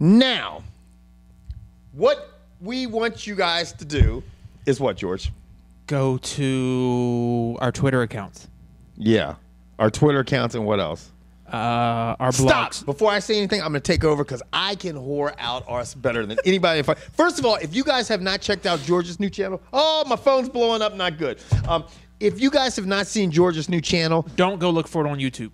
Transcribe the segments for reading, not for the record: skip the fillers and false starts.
Now, what we want you guys to do is what, George? Go to our Twitter accounts. Yeah. Our Twitter accounts and what else? Our blogs. Stop. Before I say anything, I'm going to take over because I can whore out us better than anybody. First of all, if you guys have not checked out George's new channel, oh, my phone's blowing up, not good. If you guys have not seen George's new channel, don't go look for it on YouTube.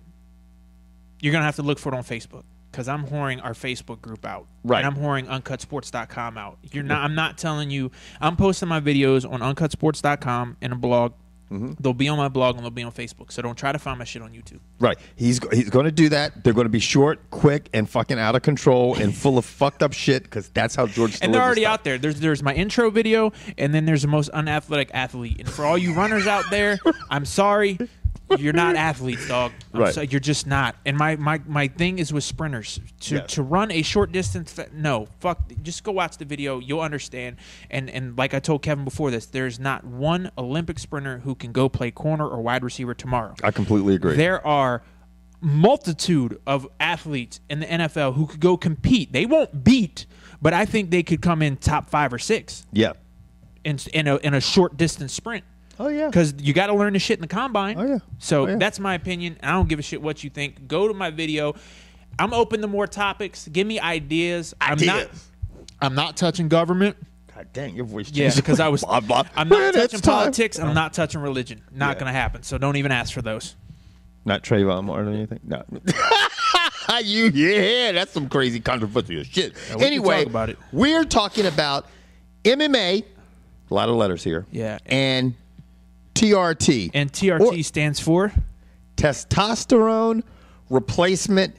You're going to have to look for it on Facebook because I'm whoring our Facebook group out. Right. And I'm whoring uncutsports.com out. I'm not telling you. I'm posting my videos on uncutsports.com and a blog. Mm-hmm. They'll be on my blog and they'll be on Facebook. So don't try to find my shit on YouTube. Right. He's going to do that. They're going to be short, quick, and fucking out of control and full of fucked up shit because that's how George delivers. And they're already stuff. out there. There's my intro video, and then there's the most unathletic athlete. And for all you runners out there, I'm sorry. You're not athletes, dog. Right. So you're just not. And my thing is with sprinters. To run a short distance, no. Fuck. Just go watch the video. You'll understand. And like I told Kevin before this, there's not one Olympic sprinter who can go play corner or wide receiver tomorrow. I completely agree. There are multitude of athletes in the NFL who could go compete. They won't beat, but I think they could come in top 5 or 6. Yeah. In a short distance sprint. Oh, yeah. Because you got to learn the shit in the combine. Oh, yeah. So that's my opinion. I don't give a shit what you think. Go to my video. I'm open to more topics. Give me ideas. I'm not touching government. God dang, your voice changed. Yeah, because I'm not touching politics. I'm not touching religion. Not going to happen. So don't even ask for those. Not Trayvon Martin or anything? No. Yeah, that's some crazy controversial shit. Yeah, anyway, talk about it. We're talking about MMA. A lot of letters here. Yeah. And TRT. And TRT stands for? Testosterone Replacement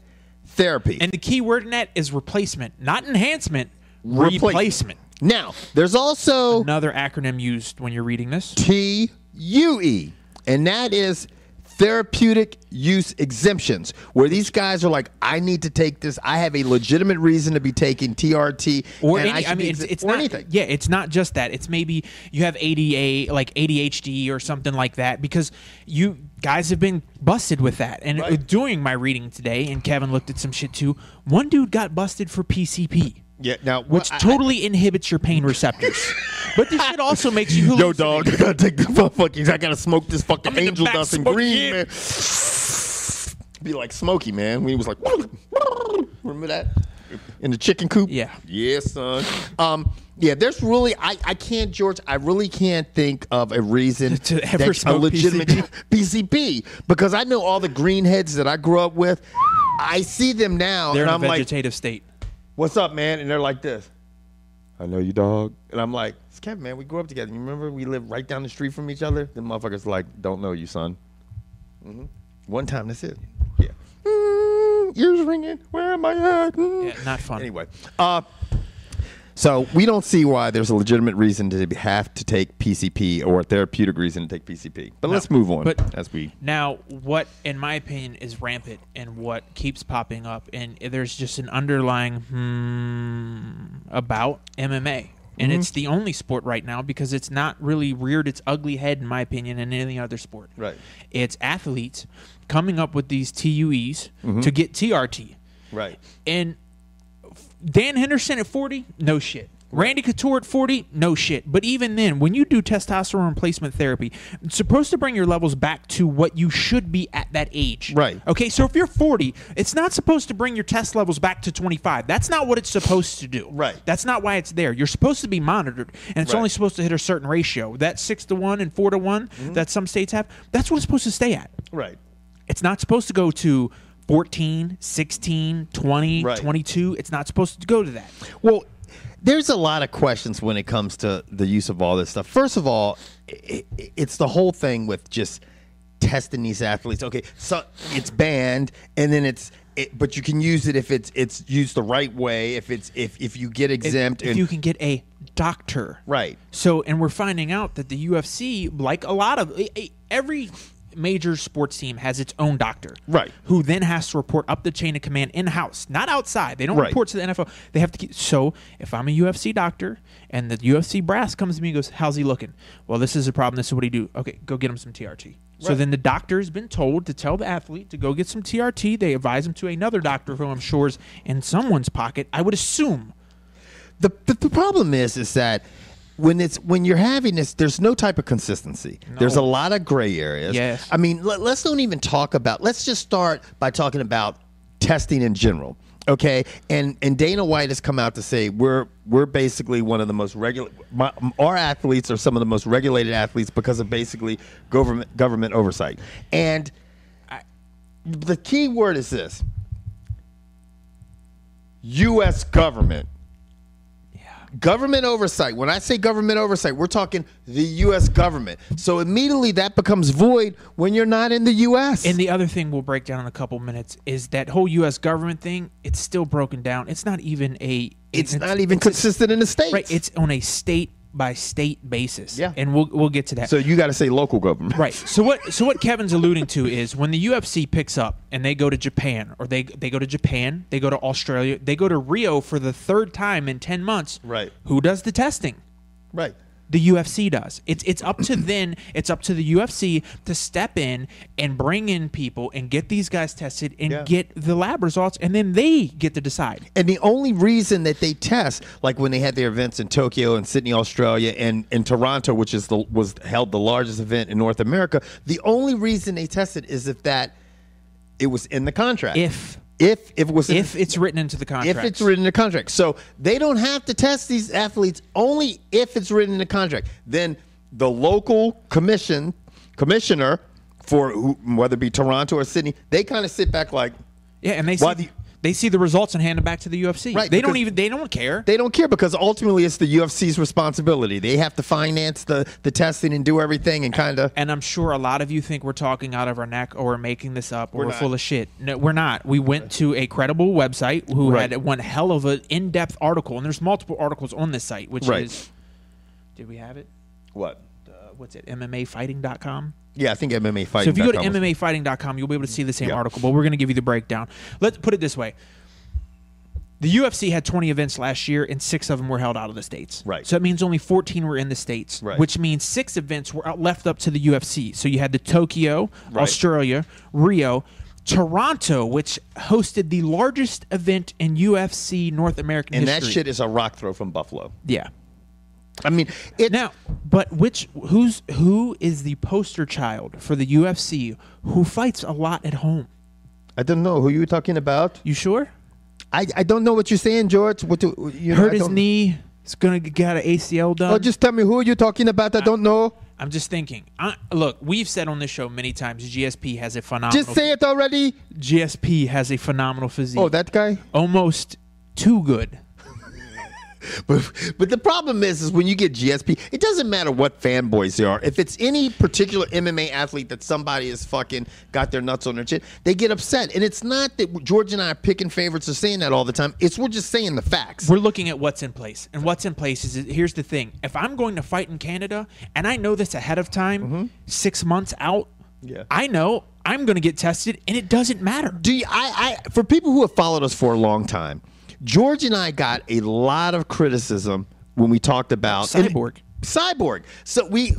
Therapy. And the key word in that is replacement, not enhancement, replacement. Now, there's also another acronym used when you're reading this. TUE. And that is Therapeutic-Use Exemptions, where these guys are like, I need to take this. I have a legitimate reason to be taking TRT. Or it's not anything. Yeah, it's not just that. It's maybe you have ADA, like ADHD or something like that, because you guys have been busted with that. And doing my reading today, and Kevin looked at some shit too, one dude got busted for PCP. Yeah, now which totally inhibits your pain receptors. But this shit also makes you hallucinate. Yo, dog, I gotta take the fucking. I gotta smoke this fucking angel dust and green, man. Be like Smokey, man. When he was like, remember that in the chicken coop? Yeah, yeah, son. Yeah, there's really I can't, George. I really can't think of a reason to ever smoke a legitimate PCP because I know all the greenheads that I grew up with. I see them now, they're and in I'm a vegetative state. What's up, man? And they're like this. I know you, dog. And I'm like, it's Kevin, man. We grew up together. You remember we lived right down the street from each other? The motherfuckers like, don't know you, son. Mm-hmm. One time, that's it. Yeah. Ears ringing. Where am I at? Yeah, not fun. Anyway. So we don't see why there's a legitimate reason to have to take PCP or a therapeutic reason to take PCP. But let's move on. Now, what, in my opinion, is rampant and what keeps popping up, and there's just an underlying about MMA. And it's the only sport right now because it's not really reared its ugly head, in my opinion, in any other sport. Right. It's athletes coming up with these TUEs to get TRT. Right. And Dan Henderson at 40, no shit. Randy Couture at 40, no shit. But even then, when you do testosterone replacement therapy, it's supposed to bring your levels back to what you should be at that age. Right. Okay, so if you're 40, it's not supposed to bring your test levels back to 25. That's not what it's supposed to do. Right. That's not why it's there. You're supposed to be monitored, and it's only supposed to hit a certain ratio. That 6-to-1 and 4-to-1 that some states have, that's what it's supposed to stay at. Right. It's not supposed to go to 14, 16, 20, 22. It's not supposed to go to that. Well, there's a lot of questions when it comes to the use of all this stuff. First of all, it's the whole thing with just testing these athletes. Okay, so it's banned, and then but you can use it if it's used the right way. If you get exempt, if you can get a doctor, right? So, and we're finding out that the UFC, like a lot of every major sports team, has its own doctor, right? Who then has to report up the chain of command in-house, not outside. They don't report to the NFL. They have to keep. So if I'm a UFC doctor and the UFC brass comes to me and goes, "How's he looking?" Well, this is a problem. This is what he do. Okay, go get him some TRT. So then the doctor's been told to tell the athlete to go get some TRT. They advise him to another doctor who I'm sure is in someone's pocket, I would assume. The problem is that when you're having this, there's no type of consistency. No. There's a lot of gray areas. Yes. I mean, let's don't even talk about. Let's just start by talking about testing in general. Okay, and Dana White has come out to say we're basically one of the most our athletes are some of the most regulated athletes because of basically government oversight. And the key word is this: U.S. government. Government oversight. When I say government oversight, we're talking the U.S. government. So immediately that becomes void when you're not in the U.S. And the other thing we'll break down in a couple minutes is that whole U.S. government thing. It's still broken down. It's not even It's not even consistent in the states. Right. It's on a state by state basis. Yeah. And we'll get to that. So you got to say local government. Right. So what Kevin's alluding to is when the UFC picks up and they go to Japan, or they go to Japan, they go to Australia, they go to Rio for the third time in 10 months. Right. Who does the testing? Right. The UFC does. It's up to it's up to the UFC to step in and bring in people and get these guys tested and get the lab results, and then they get to decide. And the only reason that they test, like when they had their events in Tokyo and Sydney, Australia, and in Toronto, which was held the largest event in North America, the only reason they tested is if it was in the contract. If it's written into the contract. If it's written in the contract. So they don't have to test these athletes only if it's written in the contract. Then the local commissioner for whether it be Toronto or Sydney, they kind of sit back like, yeah, and they see the results and hand them back to the UFC. Right, they don't care. They don't care because ultimately it's the UFC's responsibility. They have to finance the testing and do everything and kind of. And I'm sure a lot of you think we're talking out of our neck or we're making this up or we're full of shit. No, we're not. We went to a credible website who had one hell of an in-depth article, and there's multiple articles on this site, which is, did we have it? What? What's it? MMAfighting.com? Yeah, I think MMAfighting.com. So if you go to MMAfighting.com, you'll be able to see the same article, but we're going to give you the breakdown. Let's put it this way. The UFC had 20 events last year, and 6 of them were held out of the States. Right. So that means only 14 were in the States, which means 6 events were left up to the UFC. So you had the Tokyo, Australia, Rio, Toronto, which hosted the largest event in UFC North American history. And that shit is a rock throw from Buffalo. Yeah. I mean, who is the poster child for the UFC who fights a lot at home? I don't know who you're talking about. You sure? I don't know what you're saying, George. Hurt his knee. He's gonna get an ACL done. Oh, just tell me who you're talking about. I don't know. I'm just thinking. Look, we've said on this show many times, GSP has a phenomenal. Just say it already. GSP has a phenomenal physique. Oh, that guy? Almost too good. But the problem is when you get GSP, it doesn't matter what fanboys they are. If it's any particular MMA athlete that somebody has fucking got their nuts on their chin, they get upset. And it's not that George and I are picking favorites or saying that all the time. We're just saying the facts. We're looking at what's in place. And what's in place is, here's the thing. If I'm going to fight in Canada, and I know this ahead of time, 6 months out, I know I'm going to get tested, and it doesn't matter. For people who have followed us for a long time, George and I got a lot of criticism when we talked about Cyborg. So we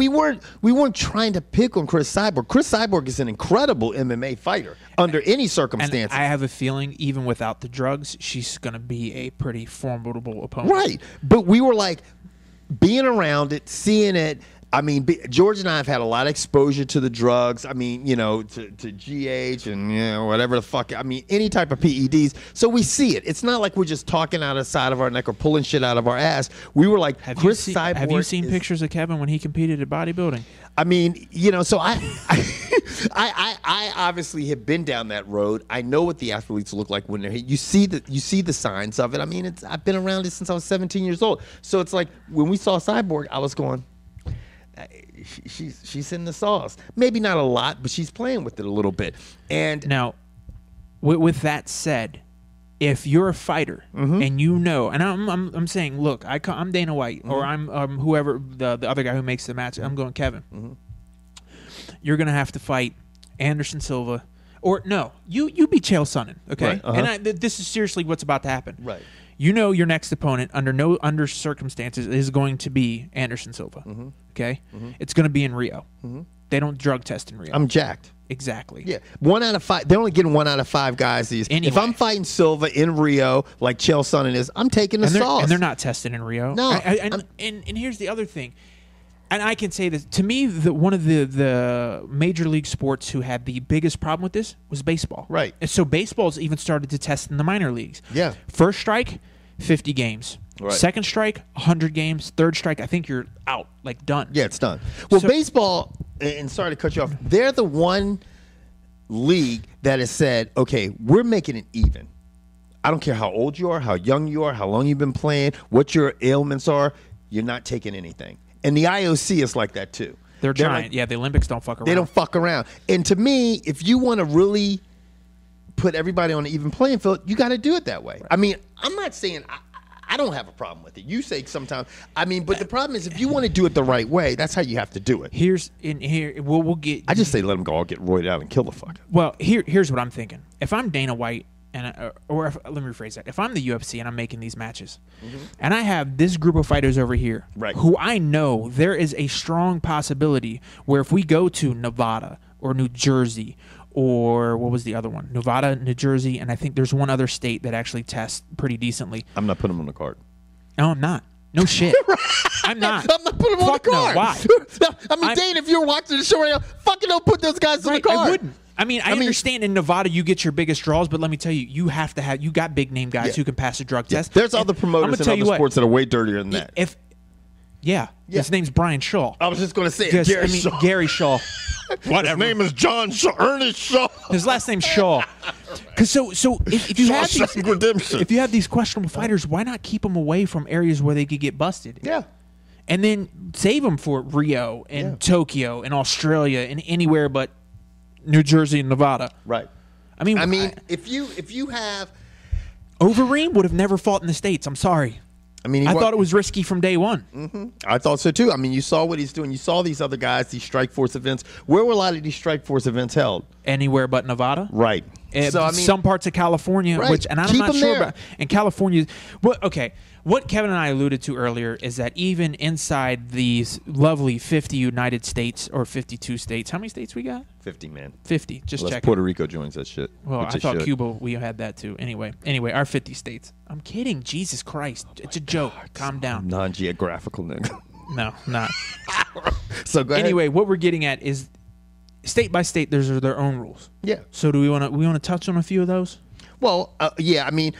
weren't trying to pick on Chris Cyborg. Chris Cyborg is an incredible MMA fighter under any circumstances. And I have a feeling even without the drugs, she's going to be a pretty formidable opponent. Right. But we were like being around it, seeing it. I mean, George and I have had a lot of exposure to the drugs. I mean, to GH and whatever the fuck. I mean, any type of PEDs. So we see it. It's not like we're just talking out of the side of our neck or pulling shit out of our ass. We were like, Have you seen pictures of Kevin when he competed at bodybuilding? I mean, so I obviously have been down that road. I know what the athletes look like when they're hit. You see the signs of it. I mean, I've been around it since I was 17 years old. So it's like when we saw Cyborg, I was going, she's in the sauce. Maybe not a lot, but she's playing with it a little bit. And now, with that said, if you're a fighter and and I'm saying, look, I'm Dana White or I'm whoever the other guy who makes the match. I'm going Kevin. You're gonna have to fight Anderson Silva, or no, you beat Chael Sonnen, okay? Right. And this is seriously what's about to happen. Right. Your next opponent under circumstances is going to be Anderson Silva. Okay, it's going to be in Rio. They don't drug test in Rio. I'm jacked. Exactly. Yeah, 1 out of 5. They're only getting 1 out of 5 guys. Anyway. If I'm fighting Silva in Rio, like Chael Sonnen is, I'm taking the sauce. And they're not tested in Rio. No. And here's the other thing. And I can say this. To me, one of the major league sports who had the biggest problem with this was baseball. Right. And so baseball's even started to test in the minor leagues. Yeah. First strike, 50 games. Right. Second strike, 100 games. Third strike, I think you're out, like done. Yeah, it's done. Well, baseball, and sorry to cut you off, they're the one league that has said, okay, we're making it even. I don't care how old you are, how young you are, how long you've been playing, what your ailments are, you're not taking anything. And the IOC is like that too. They're trying. Like, the Olympics don't fuck around. They don't fuck around. And to me, if you want to really put everybody on an even playing field, you got to do it that way. Right. I mean, I'm not saying I don't have a problem with it. You say sometimes. I mean, but the problem is if you want to do it the right way, that's how you have to do it. We'll get. I just say let them go all get roided out and kill the fucker. Well, here's what I'm thinking. If I'm Dana White let me rephrase that. If I'm the UFC and I'm making these matches, and I have this group of fighters over here, who I know there is a strong possibility where if we go to Nevada or New Jersey or what was the other one? Nevada, New Jersey, and I think there's one other state that actually tests pretty decently. I'm not putting them on the card. No, I'm not. No shit. I'm not. I'm not putting them on the card. No, why? I mean, Dane, if you're watching the show right now, fucking don't put those guys on the card. I wouldn't. I mean, I understand in Nevada you get your biggest draws, but let me tell you, you got big name guys who can pass a drug test. There's other promoters in other sports that are way dirtier than that. His name's Brian Shaw. I was just going to say Shaw. Gary Shaw. Whatever. His name is John Shaw, Ernest Shaw. His last name's Shaw. Because so if you have these questionable fighters, why not keep them away from areas where they could get busted? Yeah. And then save them for Rio and Tokyo and Australia and anywhere but New Jersey and Nevada. Right. I mean, if you have Overeem would have never fought in the States. I'm sorry. I mean, I thought it was risky from day one. Mm-hmm. I thought so too. I mean, you saw what he's doing. You saw these other guys, these Strike Force events. Where were a lot of these Strike Force events held? Anywhere but Nevada. Right. So I mean, some parts of California, and I'm not sure about. And California, what Kevin and I alluded to earlier is that even inside these lovely 50 United States or 52 states, how many states we got? 50, man. 50. Just check. Puerto Rico joins that shit. Well, I thought Cuba, we had that too. Anyway, our 50 states. I'm kidding. Jesus Christ, it's a joke. Calm down. Non-geographical, nigga. No, not. So go ahead. Anyway, what we're getting at is state by state, there's their own rules. Yeah. So do we want to touch on a few of those? Well, I mean,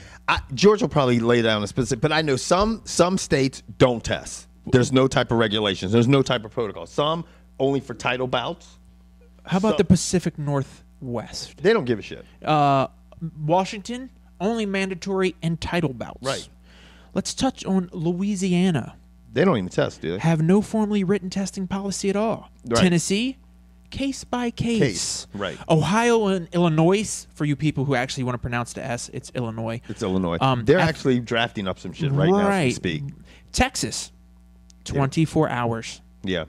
George will probably lay down a specific, but I know some states don't test. There's no type of regulations. There's no type of protocol. Some only for title bouts. How about the Pacific Northwest? They don't give a shit. Washington, only mandatory and title bouts. Right. Let's touch on Louisiana. They don't even test, do they? Have no formally written testing policy at all. Right. Tennessee, case by case. Right. Ohio and Illinois, for you people who actually want to pronounce the S, it's Illinois. It's Illinois. They're actually drafting up some shit right now as we speak. Texas, 24 hours. Yeah.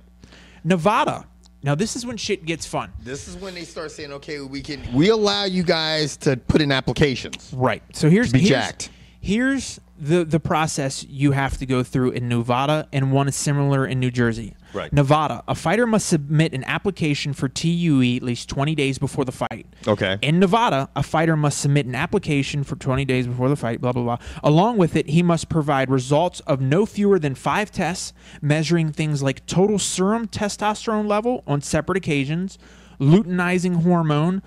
Nevada. Now, this is when shit gets fun. This is when they start saying, okay, we allow you guys to put in applications. Right. So here's jacked. Here's the process you have to go through in Nevada, and one is similar in New Jersey. Right. Nevada, a fighter must submit an application for TUE at least 20 days before the fight. Okay. In Nevada, a fighter must submit an application for 20 days before the fight, blah, blah, blah. Along with it, he must provide results of no fewer than 5 tests measuring things like total serum testosterone level on separate occasions, luteinizing hormone,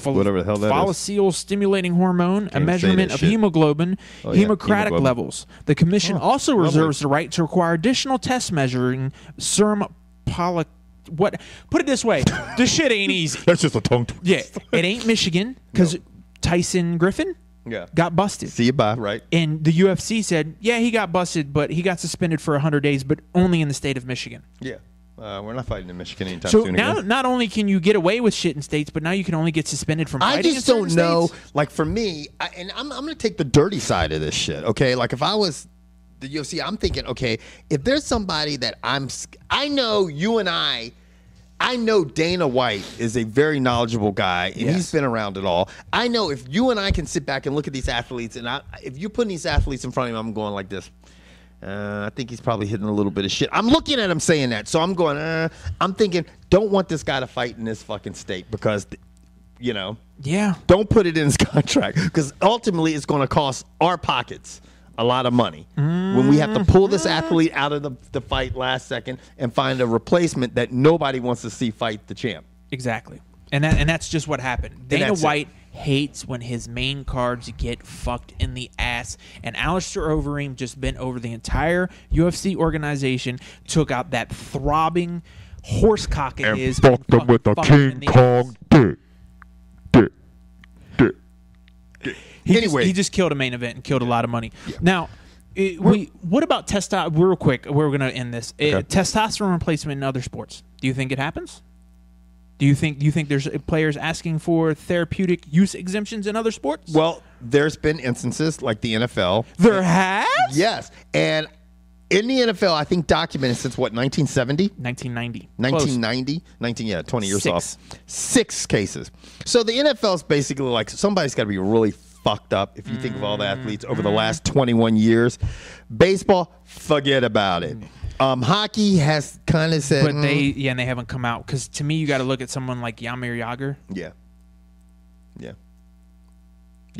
whatever the hell that follicle stimulating hormone, a measurement of hemoglobin, hemocratic levels. The commission also reserves the right to require additional tests measuring serum Put it this way, this shit ain't easy. That's just a tongue twist. Yeah, it ain't Michigan because Tyson Griffin got busted. See you bye, right? And the UFC said, yeah, he got busted, but he got suspended for 100 days, but only in the state of Michigan. Yeah. We're not fighting in Michigan anytime soon. So now, not only can you get away with shit in states, but now you can only get suspended from fighting. I just don't know. Like for me, and I'm going to take the dirty side of this shit. Okay, like if I was the UFC, I'm thinking, okay, if there's somebody that I know you and I know Dana White is a very knowledgeable guy, and he's been around it all. I know if you and I can sit back and look at these athletes, and if you're putting these athletes in front of me, I'm going like this. I think he's probably hitting a little bit of shit. I'm looking at him saying that, so I'm going. I'm thinking, don't want this guy to fight in this fucking state because, Yeah. Don't put it in his contract because ultimately it's going to cost our pockets a lot of money when we have to pull this athlete out of the fight last second and find a replacement that nobody wants to see fight the champ. Exactly. And that's just what happened. Dana White hates when his main cards get fucked in the ass. And Alistair Overeem just bent over the entire UFC organization, took out that throbbing horse cock it is, and fucked him with a King Kong dick. He just killed a main event and killed a lot of money. Yeah. Now, what about testosterone? Real quick, we're going to end this. Okay. Testosterone replacement in other sports. Do you think it happens? Do you think there's players asking for therapeutic use exemptions in other sports? Well, there's been instances like the NFL. There has? Yes. And in the NFL, I think documented since what, 1970? 1990. 1990? 20 years off. 6 cases. So the NFL is basically like somebody's got to be really fucked up if you think of all the athletes over the last 21 years. Baseball, forget about it. Hockey has kind of said, but they haven't come out because to me you got to look at someone like Jaromir Jagr. Yeah.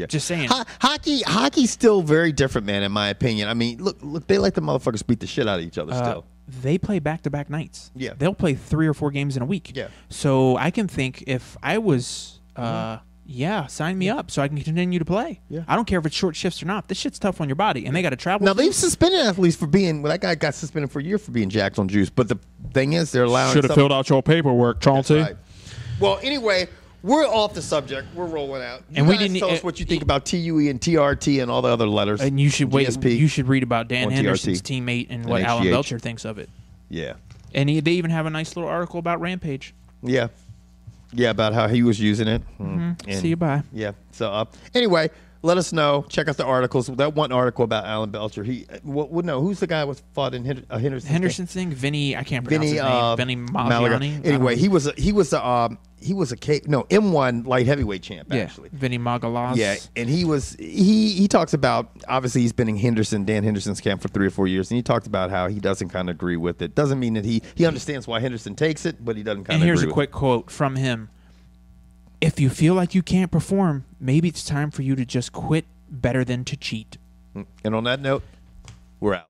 Just saying. Hockey's still very different, man. In my opinion. I mean, look, they let the motherfuckers beat the shit out of each other. Still, they play back-to-back nights. Yeah, they'll play 3 or 4 games in a week. Yeah. So I can think if I was. Sign me up so I can continue to play. Yeah. I don't care if it's short shifts or not. This shit's tough on your body, and they got to travel. Now, they've suspended athletes for being... Well, that guy got suspended for a year for being jacked on juice. But the thing is, they're allowing... Should have filled out your paperwork, Chauncey. Right. Well, anyway, we're off the subject. We're rolling out. And we didn't tell us what you think about TUE and TRT and all the other letters. And you should You should read about Dan Henderson's teammate and what Alan Belcher thinks of it. Yeah. And they even have a nice little article about Rampage. Yeah. Yeah, about how he was using it. See you, bye. Yeah. So, anyway, let us know. Check out the articles. That one article about Alan Belcher. Who's the guy who fought in Henderson thing? Vinny, I can't pronounce his name. Vinny Magliani. Anyway, he was a M1 light heavyweight champ, actually. Vinny Magalhaes. Yeah, and he talks about, obviously he's been in Dan Henderson's camp for 3 or 4 years, and he talked about how he doesn't kind of agree with it. Doesn't mean that he understands why Henderson takes it, but he doesn't kind of agree with it. And here's a quick quote from him. If you feel like you can't perform, maybe it's time for you to just quit better than to cheat. And on that note, we're out.